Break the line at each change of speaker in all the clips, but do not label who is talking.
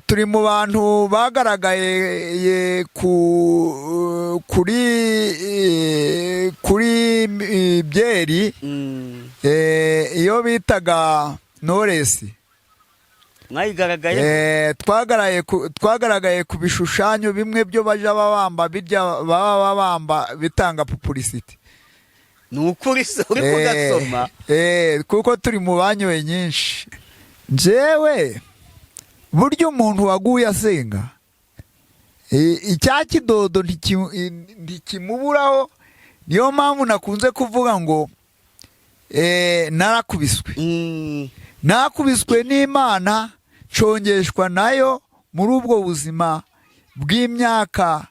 turi mu bantu bagaragaye kuri byeri iyo bitaga Knowless
mwayigaragaye
twagaraye ku bishushanyo bimwe byo baja babamba birya baba babamba bitanga publicity.
Nukuri uri kugasoma
kuko turi mu banyoye nyinshi. Jewe buryo umuntu waguye asenga icya kidodo ntikimuburaho, niyo mpamvu nakunze kuvuga ngo nakubiswe n'Imana nshongeshwa nayo muri ubwo buzima bw'imyaka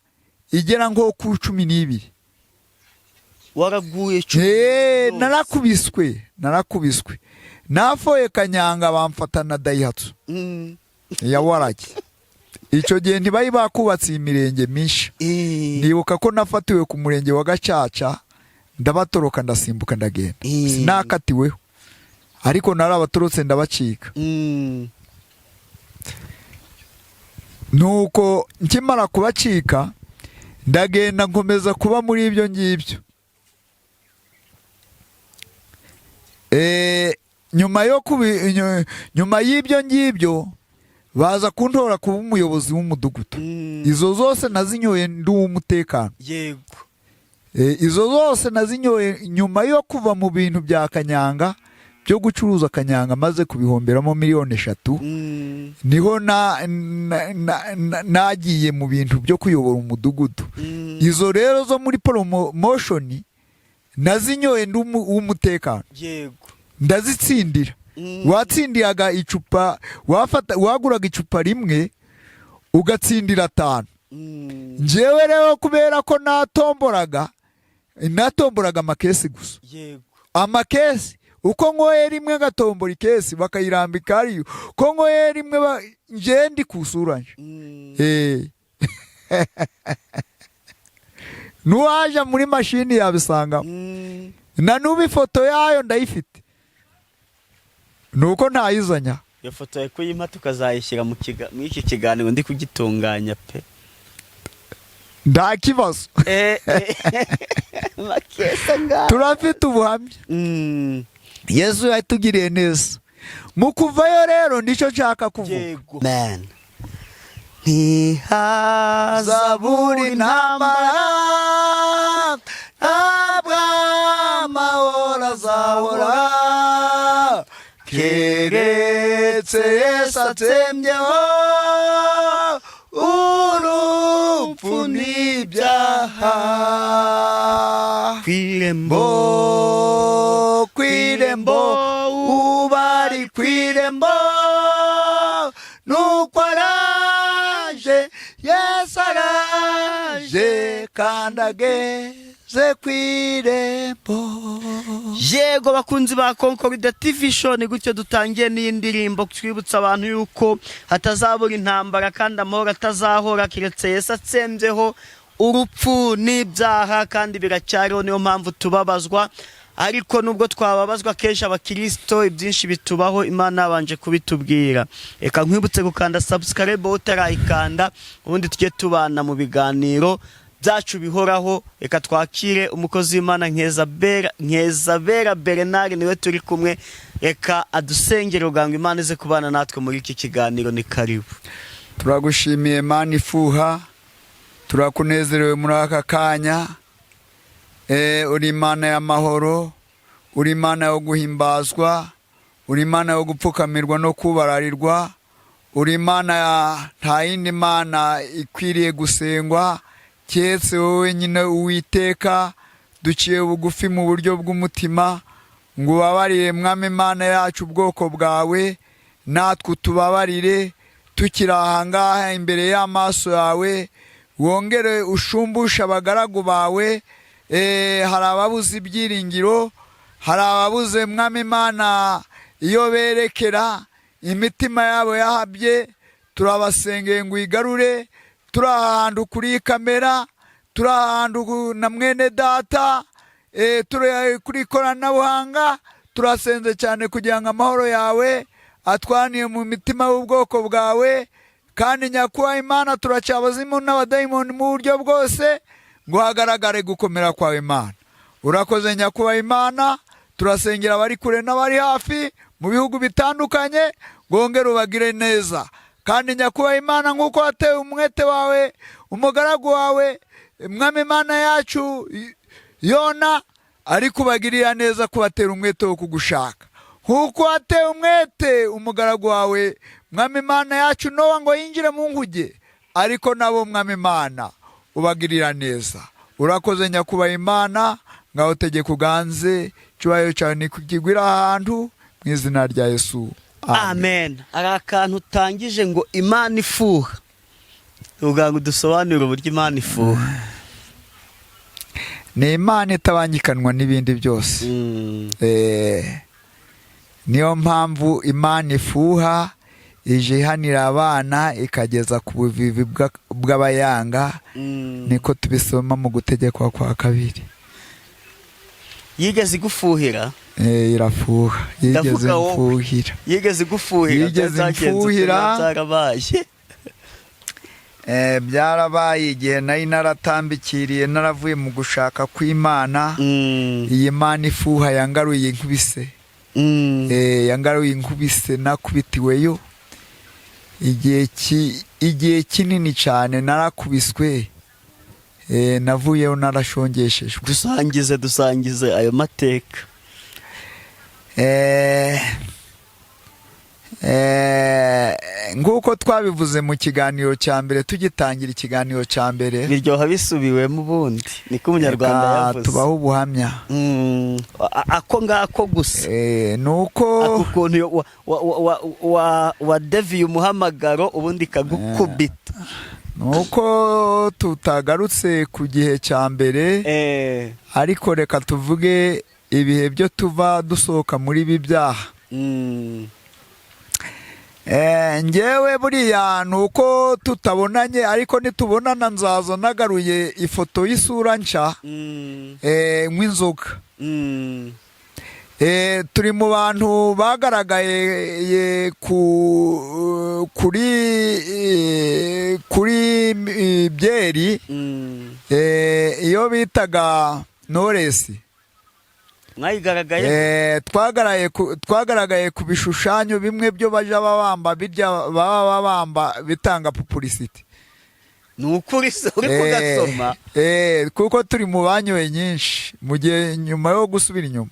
igera nko ku 12.
waraguye
narakubiswe nafoye kanyanga bamfatana Daihatsu ya waragi. Icyo gihe ntibayi bakubatse imirenge misha. Nibuka ko nafatiwe ku murenge wa Gacaca ndabatoroka ndasimbuka ndagenda. Sinakatiweho ariko narabatorotse ndabacika. Nuko nkimara kubacika ndagenda nkomeza kuba muri ibyo ngibyo. Nyuma y'ibyo ngibyo baza kuntora kuba umuyobozi w'umudugudu. Izo zose nazinyoye ndi umutekano.
Yego.
Izo zose nazinyoye nyuma yo kuva mu bintu bya kanyanga byo gucuruza kanyanga maze kubihomberamo miliyoni 3. Niho nagiye mu bintu byo kuyobora umudugudu. Izo rero zo muri promotion nazinyoye ndi umutekano.
Yego.
Ndazitsindira. Watsindiraga icupa, waguraga icupa rimwe ugatsindira 5. Njewe rero kubera ko natomboraga amakesi gusa.
Yego.
Amakesi uko nkoye rimwe gatombora ikesi bakayirambika ariyo, ko nkoye rimwe nje ndi kusuranje. Nuwaje muri mashini yabisanga. Na nubu ifoto yayo ndayifite. Nuko ntayizanya.
Iyo foto yakuyima tukazayishyira mu iki kiganiro ndi kugitunganya pe.
Nda kibazo. Turafite ubuhamya. Yesu yatugiriye neza. Mu kuvayo rero ndico nshaka kuvuga.
Man. Ntihazabura intambara, ntabwo amahoro azahora, keretse Yesu atsembyeho urupfu n'ibyaha. Kw'irembo ubari kw'irembo nuko araje, Yesu araje kandi ageze kw'irembo. Yego bakunzi ba Concordia TV show, ni gutyo dutangiye n'indirimbo twibutsa abantu yuko hatazabura intambara kandi amahoro atazahora keretse Yesu atsembyeho urupfu n'ibyaha kandi biracyariho. Niyo mpamvu tubabazwa, ariko nubwo twababazwa kenshi abakristo ibyinshi bitubaho Imana yabanje kubitubwira. Eka nkwibutse gukanda subscribe utarayikanda, ubundi tujye tubana mu biganiro byacu bihoraho. Eka twakire umukozi w'Imana Nkezabera Bernard, niwe turi kumwe. Eka adusengere uganga Imana ize kubana natwe muri iki kiganiro. Ni karibu. Turagushimiye Imana ifuha, turakunezerewe muri aka kanya. Uri Imana y'amahoro, uri Imana yo guhimbazwa, uri Imana yo gupfukamirwa no kubararirwa, uri Imana nta yindi Mana ikwiriye gusengwa cyetse wowe nyine Uwiteka. Duciye bugufi mu buryo bw'umutima ngo ubabarire Mwami Imana yacu ubwoko bwawe, natwe utubabarire tukiri ahangaha imbere y'amaso yawe. Wongere ushumbusha abagaragu bawe. Hari ababuze ibyiringiro, hari ababuze Mwami Imana iyo berekera, imitima yabo yahabye. Turabasengeye ngo igarure. Turahandu kuri kamera, turahandu na mwene data, turi kuri koranabuhanga. Turasenze cyane kugira ngo amahoro yawe
atwaniye mu mitima y'ubwoko bwawe, kandi nyakubahwa Imana turaca abazimu n'abadayimoni mu buryo bwose ngo hagaragare gukomera kwawe Imana. Urakoze nyakubahwa Imana, turasengera abari kure n'abari hafi mu bihugu bitandukanye, ngongere ubagire neza. Kandi nyakubahwa Imana, nk'uko watewe umwete wawe umugaragu wawe Mwami Imana yacu Yona ari kubagirira neza, kubatera umwete wo kugushaka, nk'uko watewe umwete umugaragu wawe Mwami Imana yacu Nowa ngo yinjire mu nguge, ariko nabo Mwami Imana ubagirira neza. Urakoze nyakubahwa Imana, ngaho tegeka uganze, cyubahiro cyawe nikugirira ahantu mu izina rya Yesu,
amen. Ari akantu utangije ngo Imana ifuha, uvuga ngo dusobanure uburyo Imana ifuha.
Ni Imana itabangikanwa n'ibindi byose. Niyo mpamvu Imana ifuha, ije ihanira abana ikageza ku buvivi bw'abayanga, niko tubisoma mu gutegekwa kwa 2.
Yigeze igufuhira?
Irafuha. Yigeze mfuhira.
Yigeze igufuhira?
Yigeze mfuhira.
Byarabaye.
Byarabaye igihe nari naratambikiriye, naravuye mu gushaka kw'Imana. Iyi Mana ifuha yangaruye inkubise. Yangaruye inkubise, nakubitiweyo igihe kinini cyane, narakubiswe. Navuyeho narashongeshejwe. Dusangize
ayo mateka.
Nguko twabivuze mu kiganiro cya mbere, tugitangira ikiganiro cya mbere,
biryoha bisubiwemo ubundi, niko umunyarwanda yavuze.
Tubaho ubuhamya
ako ngako gusa,
nuko
ako kuntu wa deviye umuhamagaro ubundi kagukubita,
nuko tutagarutse ku gihe cya mbere. Ariko reka tuvuge ibihe byo tuva dusohoka muri ibi byaha. Ngewe buriya nuko tutabonanye, ariko nitubonana nzaza nagaruye ifoto y'isura nshya nk'inzoga. Turi mu bantu bagaragaye kuri byeri, iyo bitaga Knowless. Twagaragaye ku bishushanyo bimwe byo baja babamba, birya baba babamba bitanga publicity.
Nukuri uri kugasoma?
Kuko turi mu banyoye nyinshi mu gihe nyuma yo gusubira inyuma.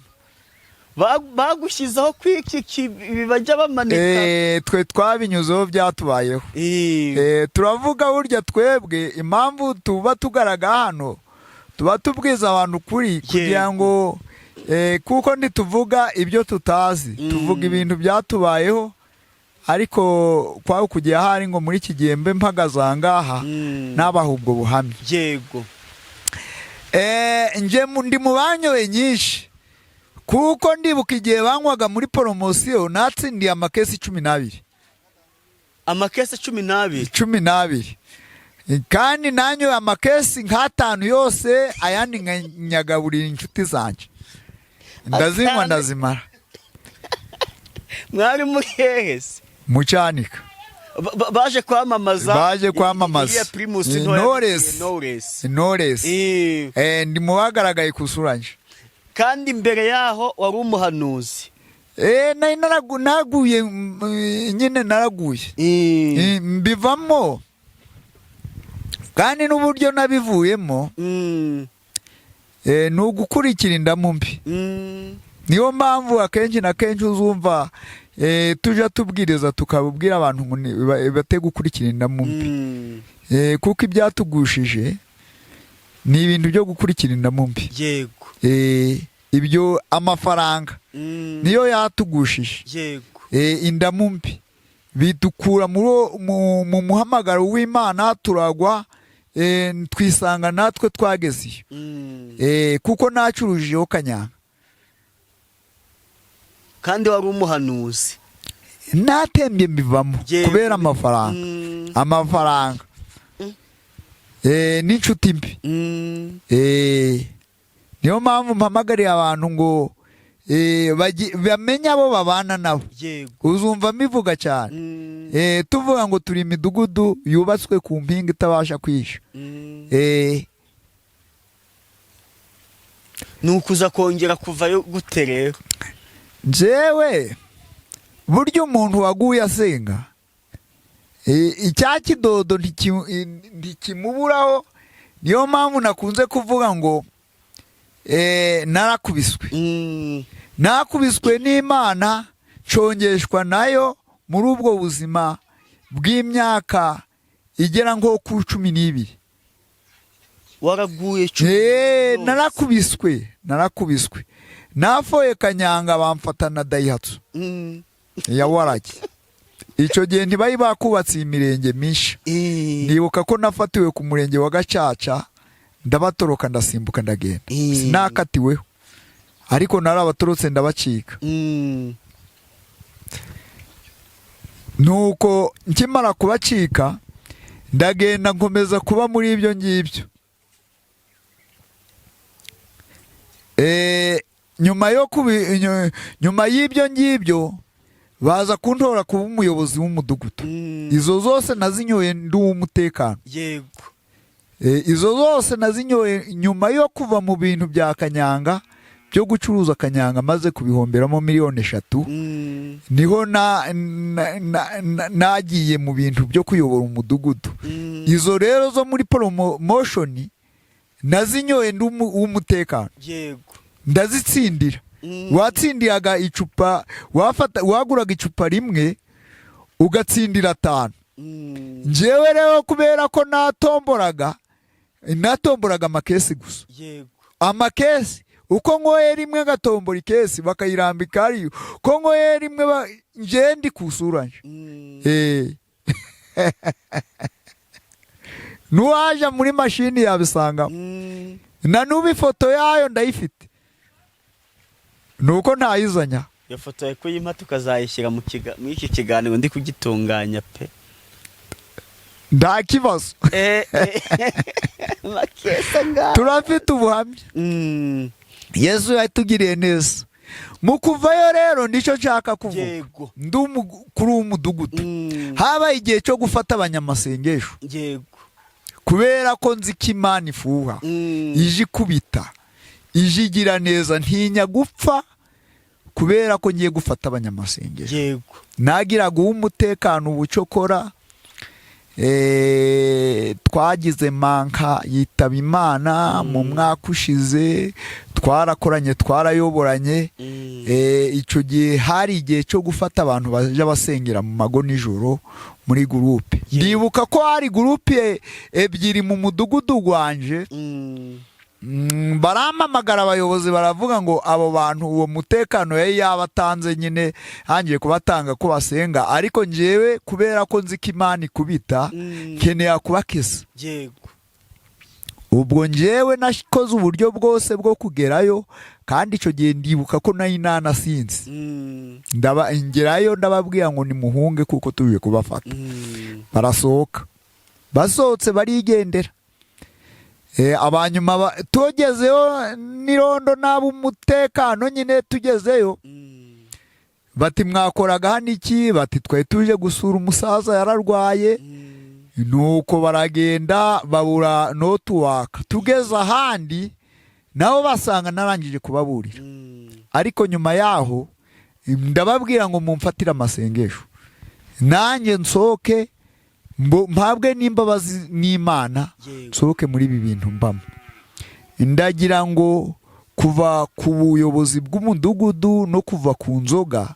Bagushizaho kwiki bibajya bamanika?
Twe twabinyuzeho, byatubayeho. Turavuga burya twebwe impamvu tuba tugaragara hano, tuba tubwiza abantu kuri, kugira ngo kuko ntituvuga ibyo tutazi, tuvuga ibintu byatubayeho. Ariko kwaho kugiye hari ngo muri iki gihe mbe mpagaze ahangaha nabaha ubwo buhamya.
Yego.
Nje ndi mu banyoye nyinshi, kuko ndibuka igihe banywaga muri poromosiyo natsindiye amakesi 12.
Amakesi 12?
12. Kandi nanyoye amakesi nk'atanu yose, ayandi nkanyagaburira inshuti zanjye, ndazinywa ndazimara.
Mwari muri hehese?
Mu Cyanika.
Baje kwamamaza
Knowless. Ndi mu bagaragaye ku sura nje.
Kandi imbere yaho wari umuhanuzi.
Nari naraguye nyine, naraguye mbivamo, kandi n'uburyo nabivuyemo ni ugukurikira indamu mbi. Niyo mpamvu akenshi na kenshi uzumva tujya tubwiriza tukabubwira abantu ngo bate gukurikira indamu mbi, kuko ibyatugushije ni ibintu byo gukurikira indamu mbi.
Yego.
Ibyo amafaranga niyo yatugushije.
Yego.
Indamu mbi bidukura mu muhamagaro w'Imana, turagwa, twisanga natwe twagezeyo. Kuko nacurujijeho kanyanga.
Kandi wari umuhanuzi.
Natembye mbivamo kubera amafaranga. N'inshuti mbi. Niyo mpamvu mpamagariye abantu ngo bamenya abo babana nabo. Uzumva mivuga cyane. Tuvuga ngo turi imidugudu yubatswe ku mpinga itabasha kwisha.
Nukuza kongera kuvayo gute rero?
Jewe burya umuntu waguye asenga icya kidodo ntikimuburaho. Niyo mpamvu nakunze kuvuga ngo nakubiswe n'Imana, nshongeshwa nayo muri ubwo buzima bw'imyaka igera nko ku 12.
Waraguye
narakubiswe nafoye kanyanga bamfata na Daihatsu ya waraki. Icyo gihe ntibayi bakubatse imirenge myinshi. Nibuka ko nafatiwe ku murenge wa Gacaca, ndabatoroka ndasimbuka ndagenda. Sinakatiweho, ariko narabatorotse ndabacika. Nuko nkimara kubacika ndagenda nkomeza kuba muri ibyo ngibyo. Nyuma y'ibyo ngibyo baza kuntora kuba umuyobozi w'umudugudu. Izo zose nazinyoye ndi umutekano. Izo zose nazinyoye nyuma yo kuva mu bintu bya kanyanga byo gucuruza kanyanga maze kubihomberamo miliyoni 3. Niho nagiye mu bintu byo kuyobora umudugudu. Izo rero zo muri promotion nazinyoye ndi umutekano. Ndazitsindira. Watsindiraga icupa, waguraga icupa rimwe ugatsindira 5. Njewe rero kubera ko natomboraga amakesi gusa. Amakesi uko nkoye rimwe gatombora ikesi bakayirambika ariyo, ko nkoye rimwe nje ndi kusuranje. Nuwaje muri mashini yabisanga. Na nubu ifoto yayo ndayifite. Nuko ntayizanya.
Iyo foto yako yimpa tukazayishyira mu iki kiganiro ndi kugitunganya pe.
Nda kibazo. Turafite ubuhamya. Yesu yatugiriye neza. Mu kuvayo rero ndico nshaka kuvuga. Kuri umudugudu. Haba igihe cyo gufata abanyamasengesho. Kubera ko nzi ko Imana ifuha. Ije kubita. Ijigira neza ntinya gupfa kubera ko ngiye gufata abanyamasengesho. Nagiraga umutekano ubucokora. Twagize manka yitaba Imana mu mwaka ushize, twarakoranye twarayoboranye. Icyo gihe hari igihe cyo gufata abantu baje basengera mu mago nijoro muri groupe. Ndibuka ko hari groupe ebyiri mu mudugudu gwanje. Baramamagara abayobozi baravuga ngo abo bantu uwo mutekano yabatanze nyine hangiye kubatanga ko basenga, ariko njewe kubera ko nzi ko Imana ikubita nkeneye kubakisa. Ubwo njewe nakoze uburyo bwose bwo kugerayo, kandi icyo gihe ndibuka ko nanasinze. Ngerayo ndababwira ngo nimuhunge kuko tuje kubafata. Barasohoka. Basohotse barigendera. Abanyuma tugezeyo nirondo nabo umutekano nyine tugezeyo. Bati mwakoraga hano iki? Bati twari tuje gusura umusaza yararwaye. Nuko baragenda babura no tuwaka. Tugeze ahandi nabo basanga narangije kubaburira. Ariko nyuma yaho ndababwira ngo mumfatire amasengesho. Nanjye nsoke mpabwe n'imbabazi n'Imana nsohoke muri ibi bintu mbamo. Ndagira ngo kuva ku buyobozi bw'umudugudu no kuva ku nzoga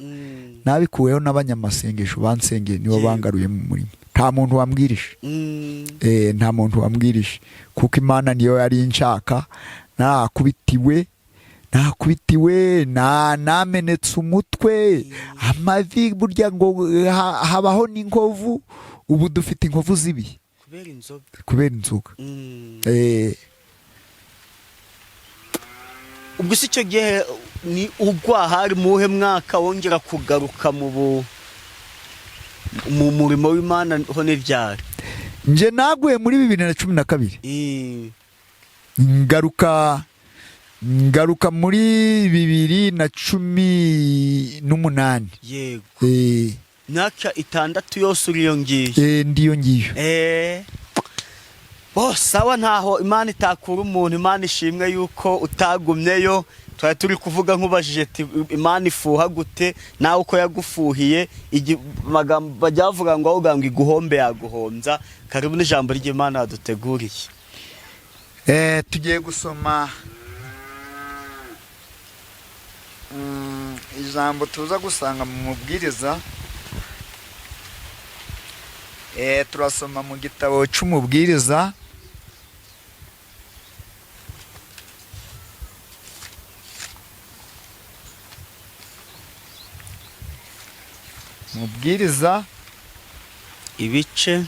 nabikuweho n'abanyamasengesho bansengeye nibo bangaruye mu murimo. Nta muntu wambwirije. Nta muntu wambwirije kuko Imana niyo yari inshaka. Nakubitiwe namenetse umutwe, amavi burya ngo habaho n'inkovu. Ubu dufite inkovu zibi kubera inzoga.
Ubwo si cyo gihe ni ugwa hari muhe mwaka wongera kugaruka mu murimo w'Imana ho n'ivyari?
Nje naguye muri 2012. Ngaruka ngaruka muri 2018.
Yego. Myaka 6 yose uriyo ngiyo.
Ndiyo ngiyo.
Sawa ntaho Imana itakura umuntu. Imana ishimwe yuko utagumyeyo. Twari turi kuvuga nkubajije ati Imana ifuha gute nawe uko yagufuhiye magambo bajyavuga ngo ahubwo iguhombe yaguhombya. Karibu n'ijambo ry'Imana yaduteguriye.
Tugiye gusoma ijambo tuza gusanga mu mubwiriza. Turasoma mu gitabo cy'umubwiriza
ibice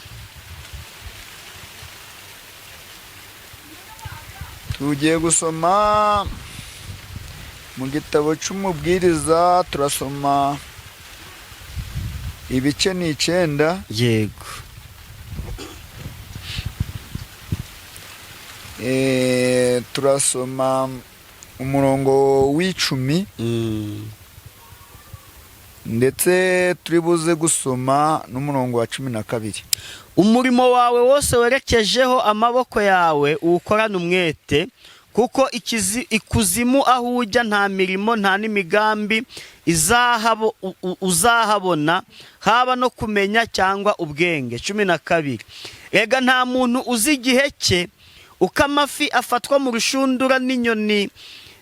tugiye gusoma mu gitabo cy'umubwiriza turasoma ibice 9.
Yego.
Turasoma umurongo w'10 ndetse turi buze gusoma n'umurongo wa 12.
Umurimo wawe wose werekejeho amaboko yawe uwukorana umwete, kuko ikuzimu aho ujya nta mirimo nta n'imigambi uzahabona, haba no kumenya cyangwa ubwenge. 12. Ega nta muntu uzi igihe cye, uko amafi afatwa mu rushundura n'inyoni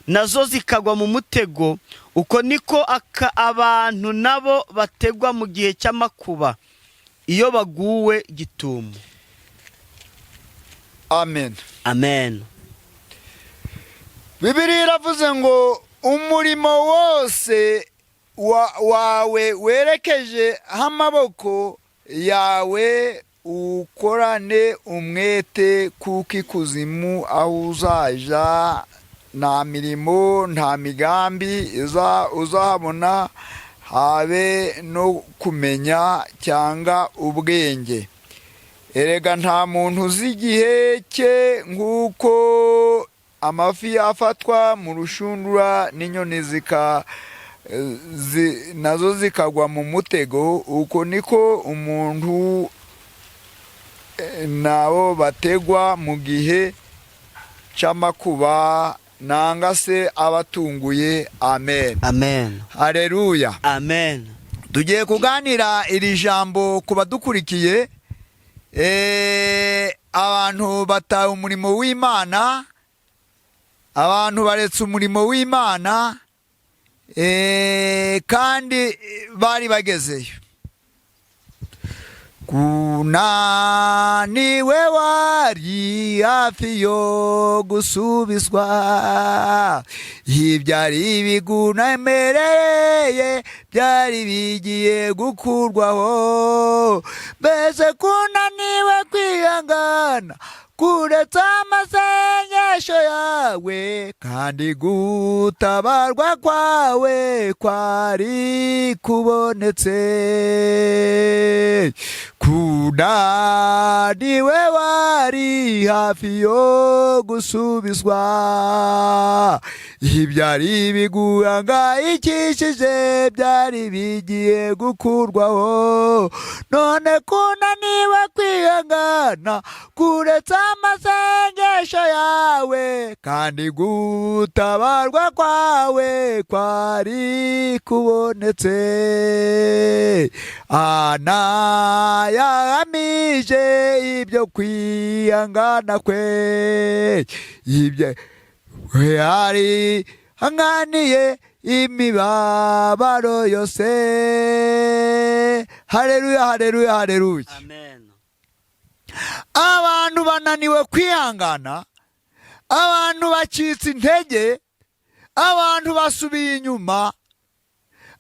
nazo zikagwa mu mutego, uko niko abantu nabo bategwa mu gihe cy'amakuba iyo baguwe gitumo.
Amen.
Amen.
Bibiliya iravuze ngo umurimo wose wawe werekeje amaboko yawe ukorane umwete, kuko ikuzimu aho uzaja nta mirimo nta migambi uzahabona, habe no kumenya cyangwa ubwenge. Erega nta muntu uzi igihe cye, nk'uko amafi afatwa mu rushundura n'inyoni nazo zikagwa mu mutego, uko niko umuntu nabo bategwa mu gihe cy'amakuba nanga se abatunguye. Amen.
Amen.
Haleluya.
Amen.
Tugiye kuganira iri jambo ku badukurikiye. Abantu bataye umurimo w'Imana, abantu baretse umurimo w'Imana, kandi bari bagezeyo. Kunaniwe wari hafi yo gusubizwa, ibyari bigunemereye byari bigiye gukurwaho. Mbese kunaniwe kwihangana kuretse amasengesho yawe, kandi gutabarwa kwawe kwari kubonetse. Kunaniwe wari hafi yo gusubizwa, ibyari biguhangayikishije byari bigiye gukurwaho. None kunaniwe kwihangana kuretse amasengesho yawe, kandi gutabarwa kwawe kwari kubonetse. Ana yahamije ibyo kwihangana kwe, ibyo yari hanganiye imibabaro yose. Haleluya, haleluya, haleluya.
Amen.
Abantu bananiwe kwihangana, abantu bacitse intege, abantu basubiye inyuma,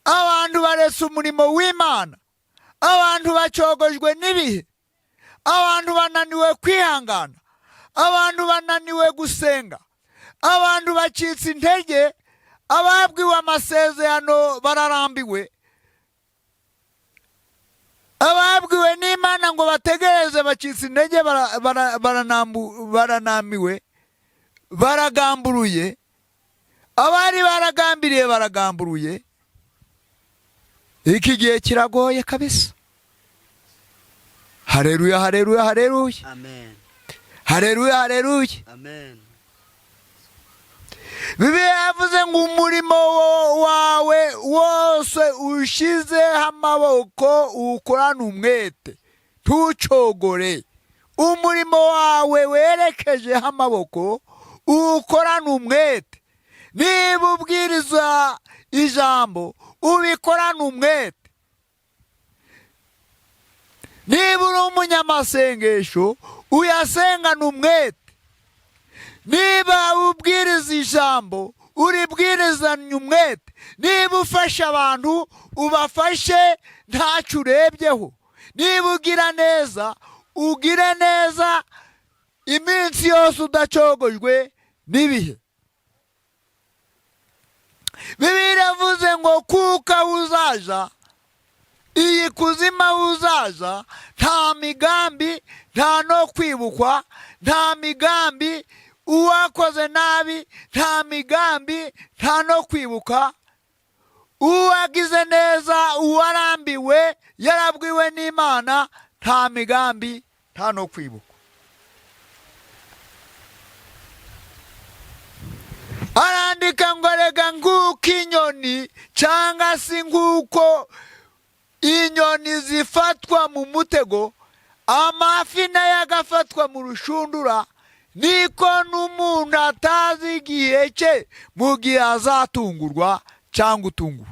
abantu baretse umurimo w'Imana, abantu bacogojwe n'ibihe, abantu bananiwe kwihangana, abantu bananiwe gusenga, abantu bacitse intege, ababwiwe amasezerano bararambiwe, ababwiwe n'Imana ngo bategereze bacitse intege, baranamiwe, baragamburuye. abari baragambiriye baragamburuye. Iki gihe kiragoye kabisa. Haleluya, haleluya, haleluya.
Amen.
Haleluya, haleluya.
Amen.
Bibiliya yavuze ngo umurimo wawe wose ushize amaboko ukorana umwete, ntucogore. Umurimo wawe werekeje amaboko ukorana umwete. Niba ubwiriza ijambo ubikorana umwete. Niba uri umunyamasengesho uyasengana umwete. Niba ubwiriza ijambo uribwirizanya umwete. Niba ufasha abantu ubafashe ntacyo urebyeho. Niba ugira neza ugire neza iminsi yose udacogojwe n'ibihe. Bibiliya iravuze ngo kuka uzaja iyi kuzima uzaja, nta migambi, nta no kwibukwa, nta migambi uwakoze nabi, nta migambi, nta no kwibuka. Uwagize neza, uwarambiwe, yarabwiwe n'Imana, nta migambi, nta no kwibuka. Arandika ngo rega nguko inyoni cyangwa se nguko inyoni zifatwa mu mutego, amafi nayo agafatwa mu rushundura, niko n'umuntu atazi igihe cye mu gihe azatungurwa cyangwa utunguwe.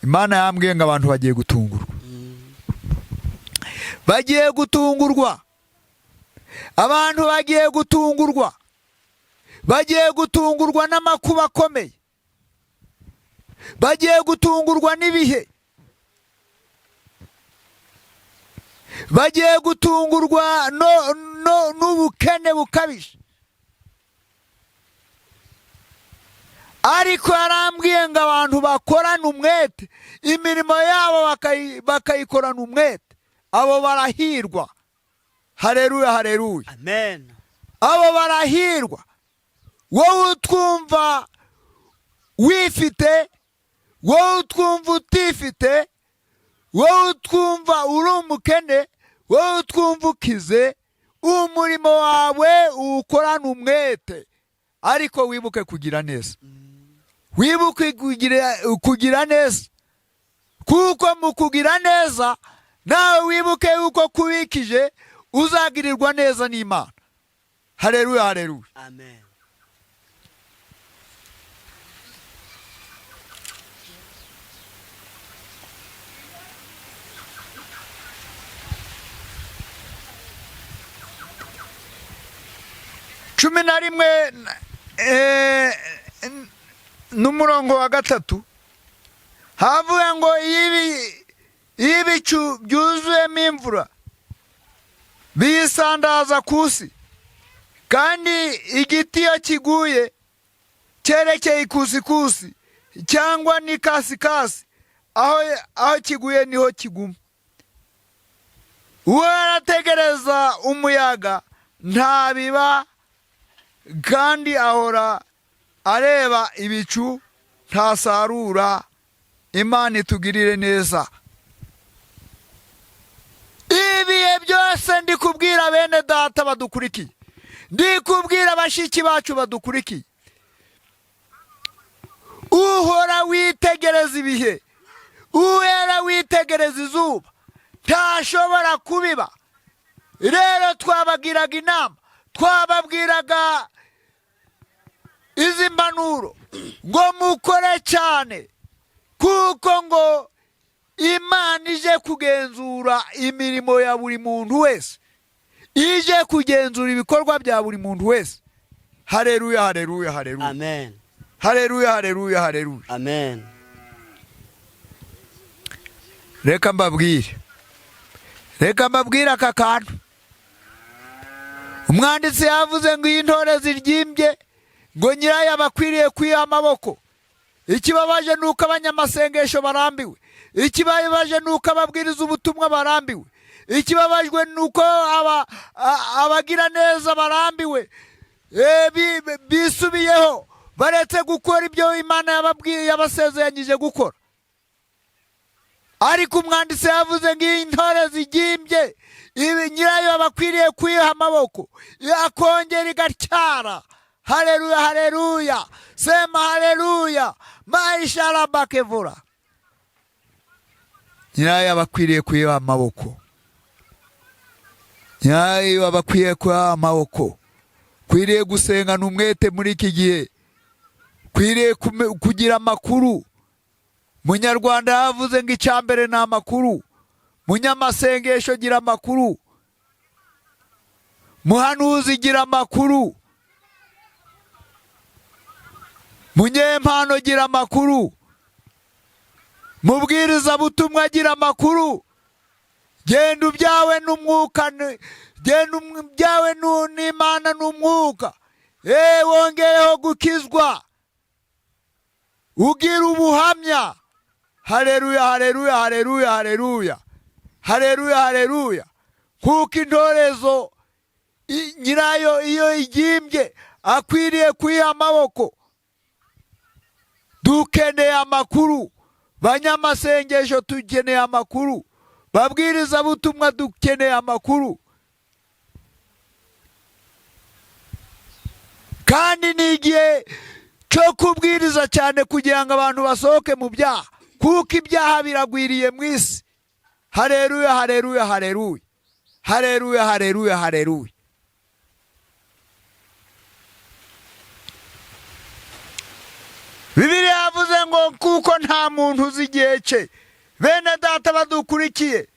Imana yambwiye ngo abantu bagiye gutungurwa. Bagiye gutungurwa. Abantu bagiye gutungurwa. Bagiye gutungurwa n'amakuba akomeye. Bagiye gutungurwa n'ibihe. Bagiye gutungurwa n'ubukene bukabije. Ariko yarambwiye ngo abantu bakorana umwete, imirimo yabo bakayikorana umwete, abo barahirwa. Haleluya, haleluya.
Amen.
Abo barahirwa. Wowe utwumva wifite, wowe utwumva utifite, wowe utwumva uri umukene, wowe utwumva ukize, umurimo wawe ukorana umwete, ariko wibuke kugira neza. Wibuke kugira neza, kuko mu kugira neza nawe wibuke yuko kubikije uzagirirwa neza n'Imana. Haleluya, haleluya.
Amen.
Cumi na rimwe n'umurongo wa 3 havuga ngo ibicu byuzuyemo imvura biyisandaza kusi, kandi igiti iyo kiguye cyerekeye ikusikusi cyangwa n'ikasikasi, aho kiguye niho kiguma. Uwo arategereza umuyaga ntabiba, kandi ahora areba ibicu ntasarura. Imana itugirire neza. Ibihe byose ndi kubwira bene data badukurikiye, ndi kubwira bashiki bacu badukurikiye, uhora witegereza ibihe, uhera witegereza izuba, ntashobora kubiba. Rero twabagiraga inama, twababwiraga izi mpanuro ngo mukore cyane, kuko ngo Imana ije kugenzura imirimo ya buri muntu wese, ije kugenzura ibikorwa bya buri muntu wese. Haleluya, haleluya, haleluya.
Amen.
Haleluya, haleluya, haleluya.
Amen.
Reka mbabwire aka kantu. Umwanditsi yavuze ngo iyi ntore ziryimbye ngo nyirayo abakwiriye kwiha amaboko. Ikibabaje nuko abanyamasengesho barambiwe. Ikibabaje nuko ababwiriza ubutumwa barambiwe. Ikibabajwe nuko abagira neza barambiwe. Bisubiyeho baretse gukora ibyo Imana yababwiye yabasezeranyije gukora. Ariko umwanditsi yavuze ngo intore zigimbye nyirayo bakwiriye kuyiha amaboko akongera igatyara. Haleluya, haleluya, sema haleluya, maisha rabakevura. Nyirayo bakwiriye kuyiha amaboko, nyirayo bakwiriye kuyiha amaboko. Kwiriye gusengana umwete muri iki gihe, kwiriye kugira amakuru. Munyarwanda yavuze ngo icyambere ni amakuru. Munyamasengesho gira amakuru, muhanuzi gira amakuru, munyempano gira amakuru, mubwiriza butumwa gira amakuru. Genda ubyawe n'umwuka, genda ubyawe n'Imana n'umwuka. Wongereho gukizwa, ugira ubuhamya. Haleluya, haleluya, haleluya, haleluya, haleluya, haleluya. Kuko intorezo nyirayo iyo igimbye akwiriye kuyiha amaboko. Dukeneye amakuru, banyamasengesho dukeneye amakuru, babwiriza butumwa dukeneye amakuru. Kandi ni igihe cyo kubwiriza cyane kugira ngo abantu basohoke mu byaha, kuko ibyaha biragwiriye mu isi. Haleluya, haleluya, haleluya, haleluya, haleluya, haleluya. Bibiliya yavuze ngo kuko nta muntu uzi igihe cye. Bene data badukurikiye,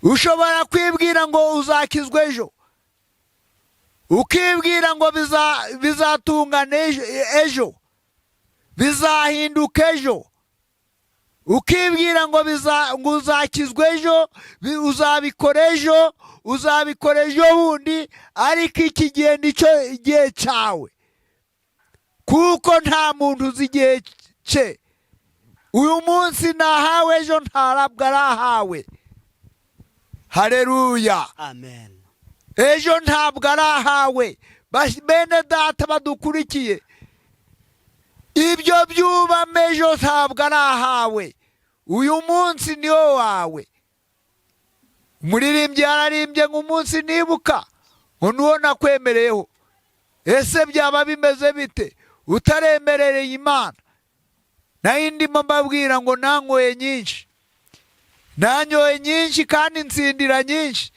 ushobora kwibwira ngo uzakizwa ejo, ukibwira ngo bizatungana ejo, bizahinduka ejo, ukibwira ngo uzakizwa ejo, uzabikora ejo, uzabikora ejo bundi. Ariko iki gihe nicyo igihe cyawe, kuko nta muntu uzi igihe cye. Uyu munsi nahawe, ejo ntarabwo arahawe. Haleluya,
amen.
Ejo ntabwo arahawe. Bene data badukurikiye, ibyo byubame ejo ntabwo arahawe. Uyu munsi niwo wawe. Umuririmbyi yararimbye ngo umunsi nibuka ngo nuwo nakwemereyeho. Ese byaba bimeze bite utaremerereye Imana? Nayo ndimo mbabwira ngo nanyoye nyinshi, nanyoye nyinshi kandi nsindira nyinshi.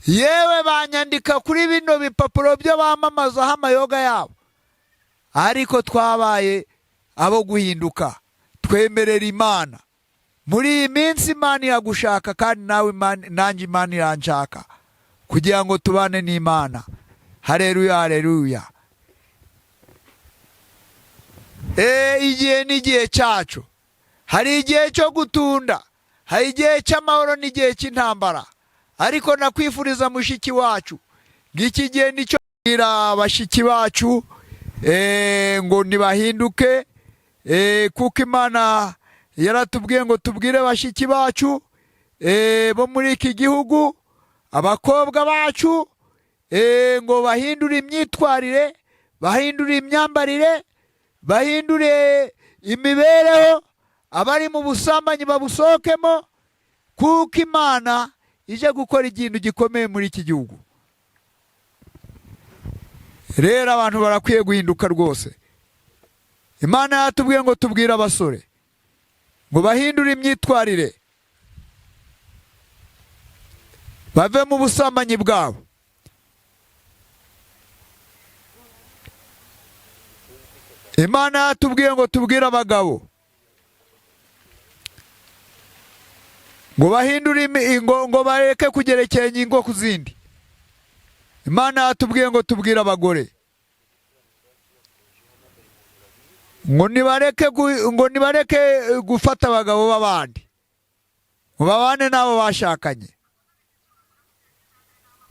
Yewe banyandika kuri bino bipapuro byo bamamazaho amayoga yabo. Ariko twabaye abo guhinduka, twemerera Imana. Muri iyi minsi Imana iragushaka, kandi nawe nanjye Imana iranshaka, kugira ngo tubane n'Imana. Haleluya, haleluya. Igihe n'igihe cyacu. Hari igihe cyo gutunda, hari igihe cy'amahoro n'igihe cy'intambara. Ariko nakwifuriza mushiki wacu ngiki gihe nicyo bwira bashiki bacu ngo nibahinduke, kuko Imana yaratubwiye ngo tubwire bashiki bacu bo muri iki gihugu, abakobwa bacu, ngo bahindure imyitwarire, bahindure imyambarire, bahindure imibereho. Abari mu busambanyi babusohokemo, kuko Imana ije gukora ikintu gikomeye muri iki gihugu. Rero abantu barakwiye guhinduka rwose. Imana yatubwiye ngo tubwire abasore ngo bahindure imyitwarire, bave mu busambanyi bwabo. Imana yatubwiye ngo tubwire abagabo ngo bahindure ngo bareke kugerekenya ingo ku zindi. Imana yatubwiye ngo tubwire abagore ngo nibareke gufata abagabo b'abandi, ngo babane n'abo bashakanye.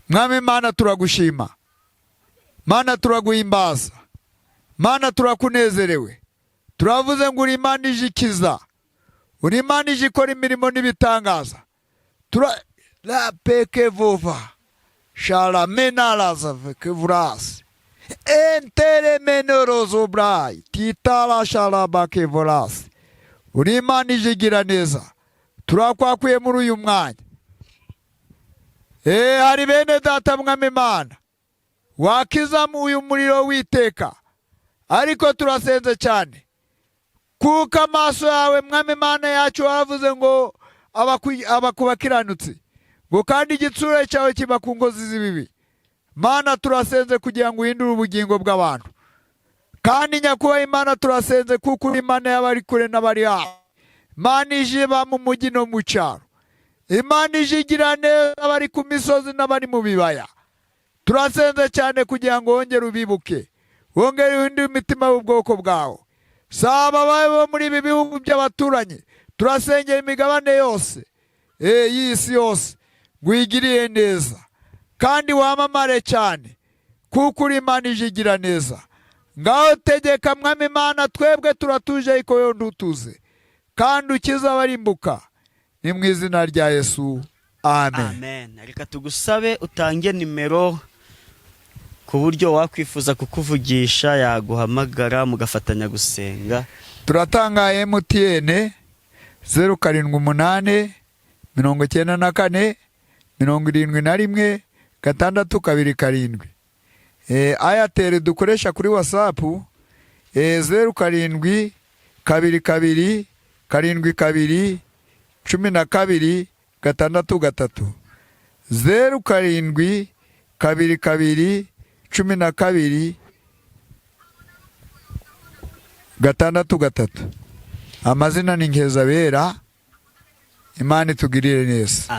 Mwami Imana turagushima, Mana turaguhimbaza, Mana turakunezerewe. Turavuze ngo uri Imana ije ikiza, uri Imana ije ikora imirimo n'ibitangaza. La peke vova shalamena lazave kevurasi enteremenorozobrai titarasharabake uri Imana ijigira neza. Turakwakuye muri uyu mwanya. Hari bene data mwami Imana wakiza mu uyu muriro witeka, ariko turasenze cyane kuko amaso yawe mwami Imana yacu wavuze ngo abakubakiranutse ngo kandi igitsure cyawe kiba ku ngozi z'ibibi. Mana turasenze kugira ngo uhindure ubugingo bw'abantu, kandi nyakubaha Imana turasenze kuko uri Imana y'abari kure n'abari hafi. Imana ijiba mu mujyi no mu cyaro, Imana ijigira neza abari ku misozi n'abari mu bibaya. Turasenze cyane kugira ngo wongere ubibuke, wongere uhindure imitima y'ubwoko bwawe. Saba abawe muri ibi bihugu by'abaturanyi, turasengera imigabane yose y'isi yose ngo uyigirire neza kandi wamamare cyane kuko uri Imana ijigira neza. Ngaho tegeka mwami Imana, twebwe turatuje ariko yo ndutuze, kandi ukiza abarimbuka, ni mu izina rya Yesu, amen.
Amen. Reka tugusabe utange nimero ku buryo wakwifuza kukuvugisha yaguhamagara mugafatanya gusenga.
Turatanga MTN 078 94 71 627. Airtel dukoresha kuri WhatsApp 07 22 72 12 623 07 22 12 623. Amazina ni Nkeza Bera. Imana itugirire neza.